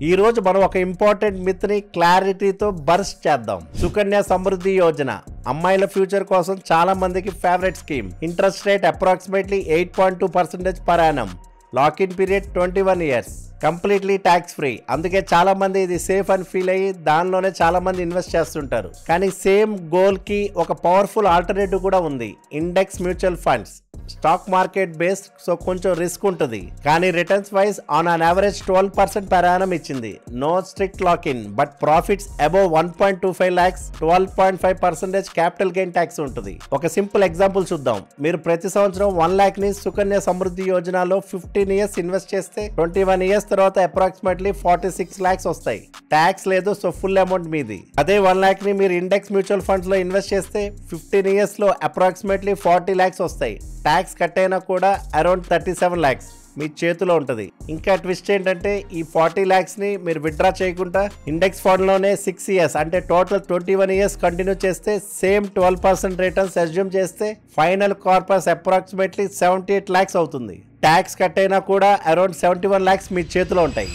ఈ రోజు మనం ఒక ఇంపార్టెంట్ మిత్ ని క్లారిటీతో బర్స్ట్ చేద్దాం. సుకన్య సమృద్ధి యోజన అమ్మాయిల ఫ్యూచర్ కోసం చాలా మందికి favourite scheme. Interest rate approximately 8.2% per annum. Lock in period 21 years. Completely tax free. అందుకే చాలా మంది ఇది సేఫ్ అని ఫీల్ అయ్యి దానిలోనే చాలా మంది ఇన్వెస్ట్ చేస్తుంటారు. కానీ సేమ్ గోల్ కి ఒక పవర్ఫుల్ ఆల్టర్నేటివ్ కూడా ఉంది. Index mutual funds. Stock market based, so కొంచెం రిస్క్ ఉంటుంది. కానీ returns wise on an average 12% per annum ఇచ్చింది. No strict lock in, but profits above 1.25 lakhs, 12.5% capital gain tax ఉంటుంది. ఒక సింపుల్ ఎగ్జాంపుల్ చూద్దాం. మీరు ప్రతి సంవత్సరం 1 lakh ని సుకన్య సమృద్ధి యోజనలో 15 years ఇన్వెస్ట్ చేస్తే 21 years తర్వాత అప్రాక్సిమేట్లీ 46 lakhs వస్తాయి. ట్యాక్స్ లేదు, సో ఫుల్ అమౌంట్ మీది. అదే 1 lakh ని మీరు ఇండెక్స్ మ్యూచువల్ ఫండ్స్ లో ఇన్వెస్ట్ చేస్తే 15 years లో అప్రాక్సిమేట్లీ 40 lakhs వస్తాయి. ట్యాక్స్ కట్ అయినా కూడా అరౌండ్ 37 lakhs మీ చేతిలో ఉంటుంది. ఇంకా ట్విస్ట్ ఏంటంటే ఈ 40 lakhs ని మీరు విత్డ్రా చేయకుండా ఇండెక్స్ ఫండ్ లోనే 6 years అంటే టోటల్ 21 years కంటిన్యూ చేస్తే సేమ్ 12% రిటర్న్స్ అస్యూమ్ చేస్తే ఫైనల్ కార్పస్ అప్రాక్సిమేట్లీ 78 lakhs అవుతుంది. ట్యాక్స్ కట్ అయినా కూడా అరౌండ్ 71 lakhs మీ చేతిలో ఉంటాయి.